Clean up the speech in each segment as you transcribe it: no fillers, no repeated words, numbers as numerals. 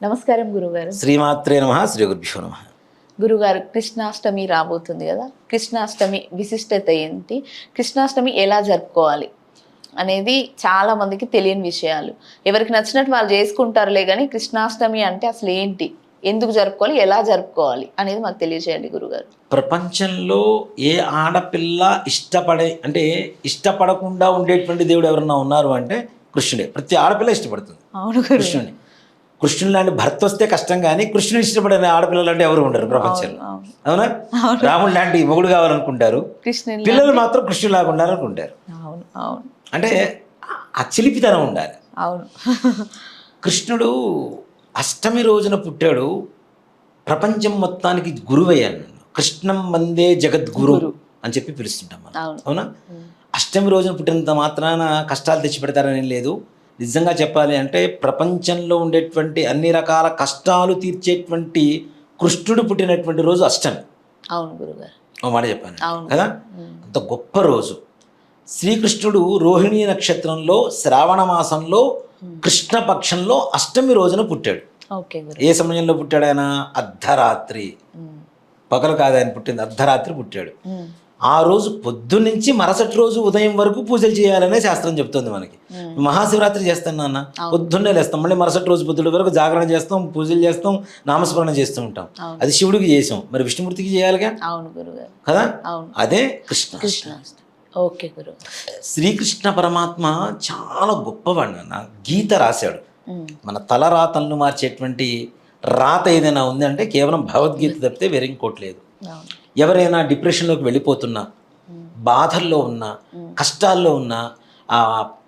నమస్కారం గురుగారు. శ్రీమాత్రే నమః. శ్రీ గురుభ్యో నమః. గురుగారు, కృష్ణాష్టమి రాబోతుంది కదా, కృష్ణాష్టమి విశిష్టత ఏంటి, కృష్ణాష్టమి ఎలా జరుపుకోవాలి అనేది చాలా మందికి తెలియని విషయాలు. ఎవరికి నచ్చినట్టు వాళ్ళు చేసుకుంటారులే, కానీ కృష్ణాష్టమి అంటే అసలు ఏంటి, ఎందుకు జరుపుకోవాలి, ఎలా జరుపుకోవాలి అనేది మాకు తెలియజేయండి గురుగారు. ప్రపంచంలో ఏ ఆడపిల్ల ఇష్టపడకుండా ఉండేటువంటి దేవుడు ఎవరన్నా ఉన్నారు అంటే కృష్ణుడే. ప్రతి ఆడపిల్ల ఇష్టపడుతుంది కృష్ణుడిని. కృష్ణుడు లాంటి భర్త వస్తే కష్టం, కానీ కృష్ణుని ఇష్టపడిన ఆడపిల్లలు అంటే ఎవరు ఉండరు ప్రపంచంలో. అవునా? రాముడు లాంటి మొగుడు కావాలనుకుంటారు, పిల్లలు మాత్రం కృష్ణులాగా ఉండాలనుకుంటారు. అంటే ఆ చిలిపితనం ఉండాలి. అవును. కృష్ణుడు అష్టమి రోజున పుట్టాడు, ప్రపంచం మొత్తానికి గురువయ్యాను. కృష్ణం వందే జగద్గురు అని చెప్పి పిలుస్తుంటాం మనం. అవునా? అష్టమి రోజున పుట్టినంత మాత్రాన కష్టాలు తెచ్చిపెడతారని లేదు. నిజంగా చెప్పాలి అంటే ప్రపంచంలో ఉండేటువంటి అన్ని రకాల కష్టాలు తీర్చేటువంటి కృష్ణుడు పుట్టినటువంటి రోజు అష్టమి. అవును గురుగారు. ఓ మాట చెప్పాను కదా, అంత గొప్ప రోజు. శ్రీకృష్ణుడు రోహిణీ నక్షత్రంలో శ్రావణ మాసంలో కృష్ణపక్షంలో అష్టమి రోజున పుట్టాడు. ఏ సమయంలో పుట్టాడు ఆయన? అర్ధరాత్రి. పగలు కాదు ఆయన పుట్టింది, అర్ధరాత్రి పుట్టాడు. ఆ రోజు పొద్దున్నుంచి మరుసటి రోజు ఉదయం వరకు పూజలు చేయాలనే శాస్త్రం చెప్తుంది మనకి. మహాశివరాత్రి చేస్తాను నాన్న, పొద్దున్నే లేస్తాం, మళ్ళీ మరుసటి రోజు పొద్దున్న వరకు జాగరణ చేస్తాం, పూజలు చేస్తాం, నామస్మరణ చేస్తూ ఉంటాం. అది శివుడికి చేసాం, మరి విష్ణుమూర్తికి చేయాలిగా కదా. అదే కృష్ణ. ఓకే గురు. శ్రీకృష్ణ పరమాత్మ చాలా గొప్పవాడు నాన్న. గీత రాశాడు. మన తలరాతలను మార్చేటువంటి రాత ఏదైనా ఉంది అంటే కేవలం భగవద్గీత తప్పితే వేరే ఇంకోటి లేదు. ఎవరైనా డిప్రెషన్లోకి వెళ్ళిపోతున్నా, బాధల్లో ఉన్నా, కష్టాల్లో ఉన్నా, ఆ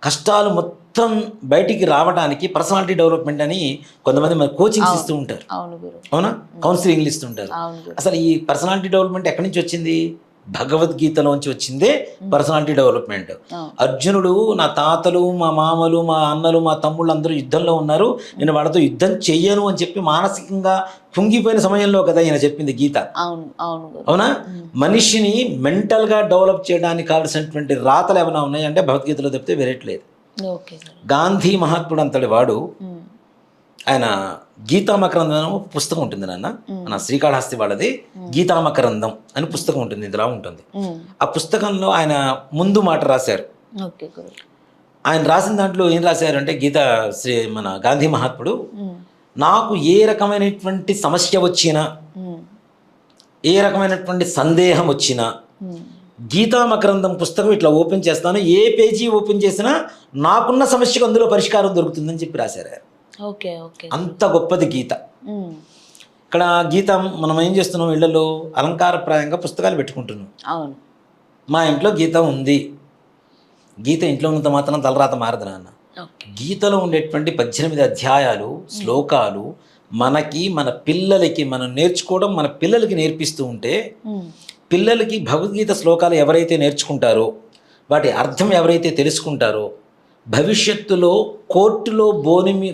కష్టాలు మొత్తం బయటికి రావడానికి పర్సనాలిటీ డెవలప్మెంట్ అని కొంతమంది మన కోచింగ్స్ ఇస్తూ ఉంటారు. అవునా? కౌన్సిలింగ్లు ఇస్తుంటారు. అసలు ఈ పర్సనాలిటీ డెవలప్మెంట్ ఎక్కడి నుంచి వచ్చింది? భగవద్గీతలోంచి వచ్చిందే పర్సనాలిటీ డెవలప్మెంట్. అర్జునుడు, నా తాతలు, మా మామలు, మా అన్నలు, మా తమ్ముళ్ళు అందరూ యుద్ధంలో ఉన్నారు, నేను వాళ్ళతో యుద్ధం చెయ్యను అని చెప్పి మానసికంగా కుంగిపోయిన సమయంలో కదా ఈయన చెప్పింది గీత. అవునా? మనిషిని మెంటల్గా డెవలప్ చేయడానికి కావాల్సినటువంటి రాతలు ఏమైనా ఉన్నాయంటే భగవద్గీతలో తప్పితే వేరేట్లేదు. గాంధీ మహాత్ముడు అంతటి వాడు, ఆయన గీతామకరందం పుస్తకం ఉంటుంది నాన్న, మన శ్రీకాళహస్తి వాళ్ళది. గీతామకరందం అని పుస్తకం ఉంటుంది, ఇందులో ఉంటుంది. ఆ పుస్తకంలో ఆయన ముందు మాట రాశారు. ఆయన రాసిన దాంట్లో ఏం రాశారు అంటే, మన గాంధీ మహాత్ముడు, నాకు ఏ రకమైనటువంటి సమస్య వచ్చినా, ఏ రకమైనటువంటి సందేహం వచ్చినా గీతామకరందం పుస్తకం ఇట్లా ఓపెన్ చేస్తాను, ఏ పేజీ ఓపెన్ చేసినా నాకున్న సమస్యకు అందులో పరిష్కారం దొరుకుతుందని చెప్పి రాశారు. అంత గొప్పది గీత. ఇక్కడ గీత మనం ఏం చేస్తున్నాం, ఇళ్లలో అలంకారప్రాయంగా పుస్తకాలు పెట్టుకుంటున్నాం. మా ఇంట్లో గీత ఉంది. గీత ఇంట్లో ఉన్నంత మాత్రం తలరాత మారదు నాన్న. గీతలో ఉండేటువంటి 18 అధ్యాయాలు, శ్లోకాలు మనకి, మన పిల్లలకి మనం నేర్చుకోవడం, మన పిల్లలకి నేర్పిస్తూ ఉంటే, పిల్లలకి భగవద్గీత శ్లోకాలు ఎవరైతే నేర్చుకుంటారో, వాటి అర్థం ఎవరైతే తెలుసుకుంటారో, భవిష్యత్తులో కోర్టులో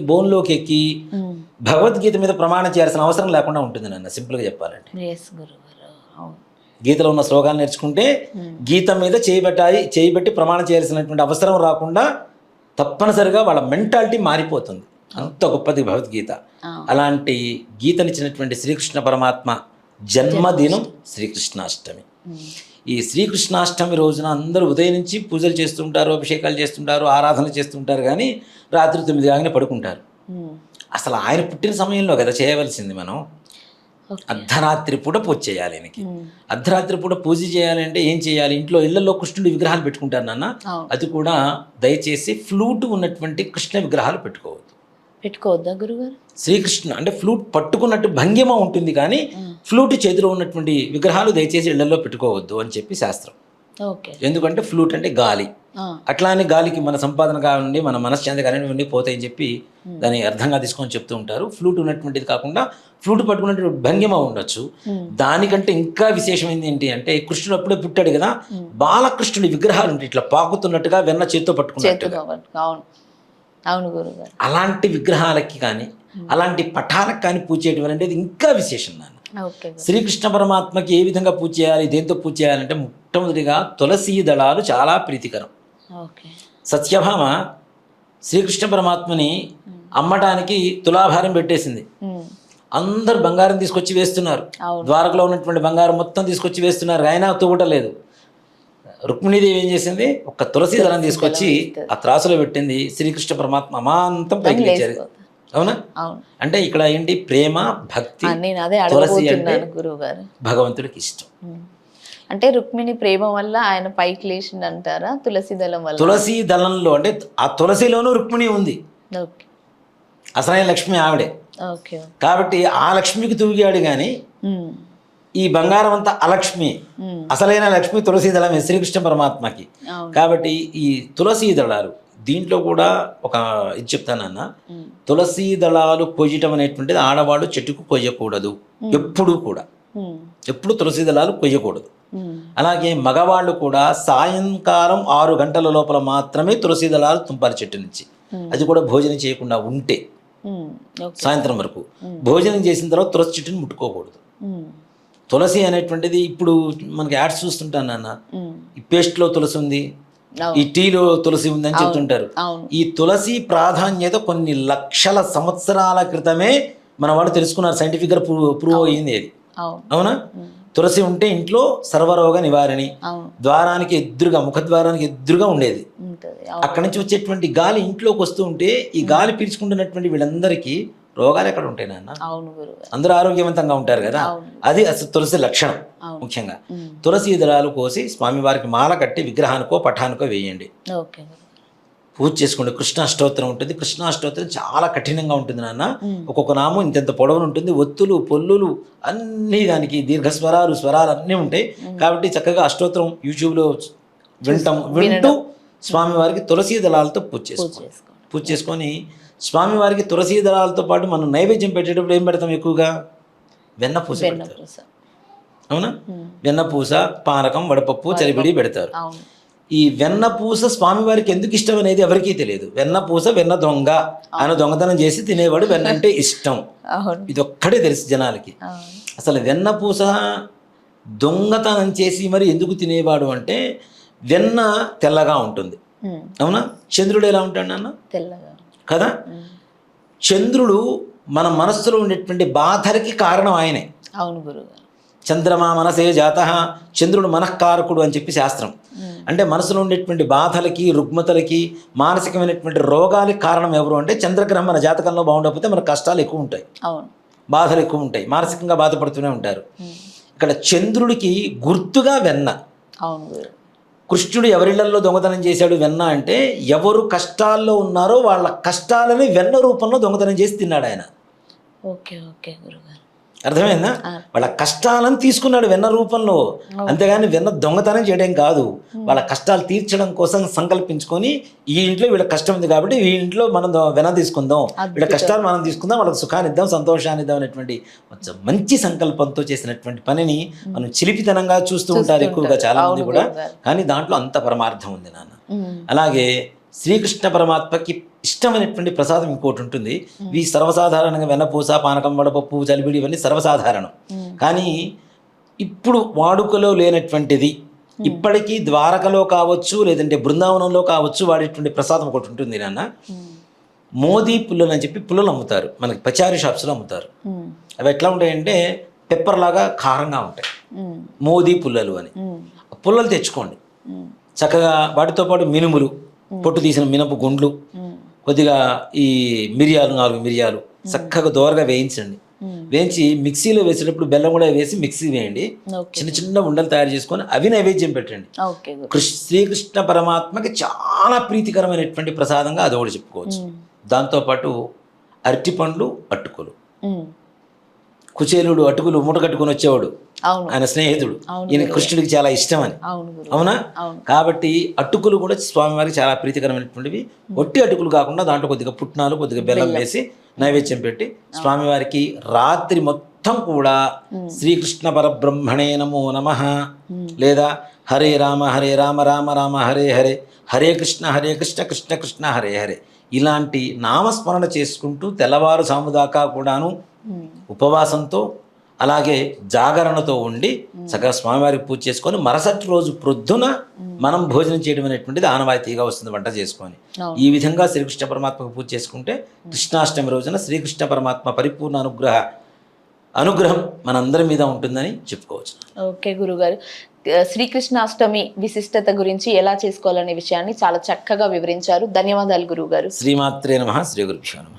బోన్లోకి ఎక్కి భగవద్గీత మీద ప్రమాణం చేయాల్సిన అవసరం లేకుండా ఉంటుంది నాన్న. సింపుల్గా చెప్పాలంటే, గీతలో ఉన్న శ్లోకాలు నేర్చుకుంటే గీత మీద చేయబెట్టి ప్రమాణం చేయాల్సినటువంటి అవసరం రాకుండా తప్పనిసరిగా వాళ్ళ మెంటాలిటీ మారిపోతుంది. అంత గొప్పది భగవద్గీత. అలాంటి గీతనిచ్చినటువంటి శ్రీకృష్ణ పరమాత్మ జన్మదినం శ్రీకృష్ణాష్టమి. ఈ శ్రీకృష్ణాష్టమి రోజున అందరూ ఉదయం నుంచి పూజలు చేస్తుంటారు, అభిషేకాలు చేస్తుంటారు, ఆరాధనలు చేస్తుంటారు, కానీ రాత్రి 9 కాగానే పడుకుంటారు. అసలు ఆయన పుట్టిన సమయంలో కదా చేయవలసింది మనం. అర్ధరాత్రి పూట పూజ చేయాలి ఆయనకి. అర్ధరాత్రి పూట పూజ చేయాలి అంటే ఏం చేయాలి? ఇళ్లలో కృష్ణుడి విగ్రహాలు పెట్టుకుంటారు నాన్న. అది కూడా దయచేసి ఫ్లూట్ ఉన్నటువంటి కృష్ణ విగ్రహాలు పెట్టుకోవద్దా గురుగారు? శ్రీకృష్ణ అంటే ఫ్లూట్ పట్టుకున్నట్టు భంగిమ ఉంటుంది, కానీ ఫ్లూట్ చేతిలో ఉన్నటువంటి విగ్రహాలు దయచేసి ఇళ్లలో పెట్టుకోవద్దు అని చెప్పి శాస్త్రం. ఎందుకంటే ఫ్లూట్ అంటే గాలి. అట్లానే గాలికి మన సంపాదన కానివ్వండి, మన మనశ్శాంతి కానివ్వండి పోతాయని చెప్పి దాన్ని అర్థంగా తీసుకొని చెప్తూ ఉంటారు. ఫ్లూట్ ఉన్నటువంటిది కాకుండా ఫ్లూట్ పట్టుకున్నటువంటి భంగిమ ఉండొచ్చు. దానికంటే ఇంకా విశేషమైంది ఏంటి అంటే, కృష్ణుడు అప్పుడే పుట్టాడు కదా, బాలకృష్ణుడి విగ్రహాలు ఉంటాయి, ఇట్లా పాకుతున్నట్టుగా, వెన్న చేత్తో పట్టుకున్నట్టుగా. అలాంటి విగ్రహాలకి కానీ, అలాంటి పటాలకు కానీ పూజ చేయడం అనేది ఇంకా విశేషం నాన్న. శ్రీకృష్ణ పరమాత్మకి ఏ విధంగా పూజ చేయాలి, దేంతో పూజ చేయాలంటే, మొట్టమొదటిగా తులసీ దళాలు చాలా ప్రీతికరం. సత్యభామ శ్రీకృష్ణ పరమాత్మని అమ్మటానికి తులాభారం పెట్టేసింది. అందరు బంగారం తీసుకొచ్చి వేస్తున్నారు, ద్వారకలో ఉన్నటువంటి బంగారం మొత్తం తీసుకొచ్చి వేస్తున్నారు, అయినా తూగటలేదు. రుక్మిణీదేవి ఏం చేసింది, ఒక తులసి దళం తీసుకొచ్చి ఆ త్రాసులో పెట్టింది. శ్రీకృష్ణ పరమాత్మ అమాంతం పైకి లేచారు. అవునా? అంటే ఇక్కడ ఏంటి, ప్రేమ భక్తి, తులసి అంటే భగవంతుడికి ఇష్టం. అంటే రుక్మిణి ప్రేమ వల్ల ఆయన పైకి లేచింది అంటారా, తులసి దళం వల్ల? తులసి దళంలో అంటే ఆ తులసిలోనూ రుక్మిణి ఉంది, అసలైన లక్ష్మి ఆవిడే. కాబట్టి ఆ లక్ష్మికి తూగాడు కానీ ఈ బంగారం అంతా అలక్ష్మి, అసలైన లక్ష్మి తులసి దళమే శ్రీకృష్ణ పరమాత్మకి. కాబట్టి ఈ తులసి దళాలు దీంట్లో కూడా ఒక ఇది చెప్తానన్న, తులసి దళాలు కొయ్యటం అనేటువంటిది ఆడవాళ్ళు చెట్టుకు కొయ్యకూడదు ఎప్పుడు కూడా, ఎప్పుడు తులసి దళాలు కొయ్యకూడదు. అలాగే మగవాళ్ళు కూడా సాయంకాలం 6 గంటల లోపల మాత్రమే తులసి దళాలు తుంపాలి చెట్టు నుంచి. అది కూడా భోజనం చేయకుండా ఉంటే సాయంత్రం వరకు. భోజనం చేసిన తర్వాత తులసి చెట్టుని ముట్టుకోకూడదు. తులసి అనేటువంటిది ఇప్పుడు మనకి యాడ్స్ చూస్తుంటాను నాన్న, ఈ పేస్ట్లో తులసి ఉంది, ఈ టీలో తులసి ఉంది అని చెప్తుంటారు. ఈ తులసి ప్రాధాన్యత కొన్ని లక్షల సంవత్సరాల క్రితమే మన వాళ్ళు తెలుసుకున్నారు, సైంటిఫిక్గా ప్రూవ్ అయ్యింది అది. అవునా? తులసి ఉంటే ఇంట్లో సర్వరోగ నివారణి, ద్వారానికి ఎదురుగా, ముఖద్వారానికి ఎదురుగా ఉండేది. అక్కడి నుంచి వచ్చేటువంటి గాలి ఇంట్లోకి వస్తూ ఉంటే ఈ గాలి పీల్చుకుంటున్నటువంటి వీళ్ళందరికీ రోగాలు ఎక్కడ ఉంటాయి నాన్న? అందరూ ఆరోగ్యవంతంగా ఉంటారు కదా. అది అసలు తులసి లక్షణం. ముఖ్యంగా తులసి దళాలు కోసి స్వామివారికి మాల కట్టి విగ్రహానికో పఠానికో వేయండి, పూజ చేసుకోండి. కృష్ణాష్టోత్తరం ఉంటుంది, కృష్ణాష్టోత్తరం చాలా కఠినంగా ఉంటుంది నాన్న. ఒక్కొక్క నామం ఇంత పొడవును ఉంటుంది, ఒత్తులు పొల్లులు అన్నీ, దానికి దీర్ఘస్వరాలు స్వరాలు అన్నీ ఉంటాయి. కాబట్టి చక్కగా అష్టోత్తరం యూట్యూబ్లో వింటూ స్వామివారికి తులసి దళాలతో పూజ చేసుకొని స్వామివారికి తులసి దళాలతో పాటు మనం నైవేద్యం పెట్టేటప్పుడు ఏం పెడతాం, ఎక్కువగా వెన్నపూస పెడతారు. అవునా? వెన్నపూస, పానకం, వడపప్పు, చలిబిడి పెడతారు. ఈ వెన్నపూస స్వామివారికి ఎందుకు ఇష్టం అనేది ఎవరికీ తెలియదు. వెన్నపూస వెన్న దొంగ, ఆయన దొంగతనం చేసి తినేవాడు, వెన్న అంటే ఇష్టం, ఇది ఒక్కడే తెలుసు జనాలకి. అసలు వెన్నపూస దొంగతనం చేసి మరి ఎందుకు తినేవాడు అంటే, వెన్న తెల్లగా ఉంటుంది. అవునా? చంద్రుడు ఎలా ఉంటాడు నాన్న? తెల్లగా కదా. చంద్రుడు మన మనస్సులో ఉండేటువంటి బాధలకి కారణం ఆయనే. అవును గురుగారు. చంద్రమా మనసే జాత, చంద్రుడు మనఃకారకుడు అని చెప్పి శాస్త్రం. అంటే మనసులో ఉండేటువంటి బాధలకి, రుగ్మతలకి, మానసికమైనటువంటి రోగాలకి కారణం ఎవరు అంటే చంద్రగ్రహం మన జాతకంలో బాగుండకపోతే మనకు కష్టాలు ఎక్కువ ఉంటాయి, బాధలు ఎక్కువ ఉంటాయి, మానసికంగా బాధపడుతూనే ఉంటారు. ఇక్కడ చంద్రుడికి గుర్తుగా వెన్న. కృష్ణుడు ఎవరిళ్లలో దొంగతనం చేశాడు వెన్న అంటే, ఎవరు కష్టాల్లో ఉన్నారో వాళ్ళ కష్టాలని వెన్న రూపంలో దొంగతనం చేసి తిన్నాడు ఆయన. ఓకే ఓకే గురుగారు, అర్థమైందా? వాళ్ళ కష్టాలను తీసుకున్నాడు వెన్న రూపంలో, అంతేగాని వెన్న దొంగతనం చేయడం కాదు. వాళ్ళ కష్టాలు తీర్చడం కోసం సంకల్పించుకొని, ఈ ఇంట్లో వీళ్ళ కష్టం ఉంది కాబట్టి ఈ ఇంట్లో మనం వెన్న తీసుకుందాం, వీళ్ళ కష్టాలు మనం తీసుకుందాం, వాళ్ళకి సుఖాన్ని ఇద్దాం, సంతోషాన్ని ఇద్దాం అనేటువంటి మంచి సంకల్పంతో చేసినటువంటి పనిని మనం చిలిపితనంగా చూస్తూ ఉంటారు ఎక్కువగా చాలా మంది కూడా, కానీ దాంట్లో అంత పరమార్థం ఉంది నాన్న. అలాగే శ్రీకృష్ణ పరమాత్మకి ఇష్టమైనటువంటి ప్రసాదం ఇంకోటి ఉంటుంది. ఇవి సర్వసాధారణంగా వెన్నపూస, పానకం, వడపప్పు, చలిబిడి ఇవన్నీ సర్వసాధారణం. కానీ ఇప్పుడు వాడుకలో లేనటువంటిది, ఇప్పటికీ ద్వారకలో కావచ్చు లేదంటే బృందావనంలో కావచ్చు వాడేటువంటి ప్రసాదం ఒకటి ఉంటుంది నాన్న. మోదీ పుల్లలు అని చెప్పి పుల్లలు అమ్ముతారు, మనకి పచారీ షాప్స్లో అమ్ముతారు. అవి ఎట్లా ఉంటాయంటే పెప్పర్ లాగా కారంగా ఉంటాయి, మోదీ పుల్లలు అని. పుల్లలు తెచ్చుకోండి చక్కగా, వాటితో పాటు మినుములు, పొట్టు తీసిన మినపు గుండ్లు, కొద్దిగా ఈ మిరియాలు, 4 మిరియాలు చక్కగా దోరగా వేయించండి. వేయించి మిక్సీలో వేసేటప్పుడు బెల్లం కూడా వేసి మిక్సీ వేయండి. చిన్న చిన్న ఉండలు తయారు చేసుకొని అవి నైవేద్యం పెట్టండి. శ్రీకృష్ణ పరమాత్మకి చాలా ప్రీతికరమైనటువంటి ప్రసాదంగా అది ఒకటి చెప్పుకోవచ్చు. దాంతోపాటు అరటిపండ్లు, అటుకులు. కుచేలుడు అటుకులు మూట కట్టుకొని వచ్చేవాడు, ఆయన స్నేహితుడు, ఈయన కృష్ణుడికి చాలా ఇష్టం అని. అవునా? కాబట్టి అటుకులు కూడా స్వామివారికి చాలా ప్రీతికరమైనటువంటివి. ఒట్టి అటుకులు కాకుండా దాంట్లో కొద్దిగా పుట్నాలు, కొద్దిగా బెల్లం వేసి నైవేద్యం పెట్టి స్వామివారికి రాత్రి మొత్తం కూడా శ్రీకృష్ణ పరబ్రహ్మణే నమో నమః, లేదా హరే రామ రామ రామ హరే హరే, హరే కృష్ణ కృష్ణ కృష్ణ హరే హరే, ఇలాంటి నామస్మరణ చేసుకుంటూ తెల్లవారు సాము దాకా కూడాను ఉపవాసంతో అలాగే జాగరణతో ఉండి చక్కగా స్వామివారికి పూజ చేసుకొని మరుసటి రోజు ప్రొద్దున మనం భోజనం చేయడం అనేటువంటిది ఆనవాయితీగా వస్తుంది వంట చేసుకొని. అవును. ఈ విధంగా శ్రీకృష్ణ పరమాత్మకు పూజ చేసుకుంటే కృష్ణాష్టమి రోజున శ్రీకృష్ణ పరమాత్మ పరిపూర్ణ అనుగ్రహం మనందరి మీద ఉంటుందని చెప్పుకోవచ్చు. ఓకే గురుగారు, శ్రీకృష్ణాష్టమి విశిష్టత గురించి ఎలా చేసుకోవాలనే విషయాన్ని చాలా చక్కగా వివరించారు. ధన్యవాదాలు గురుగారు. శ్రీమాత్రే నమః. శ్రీ గురుభ్యో నమః.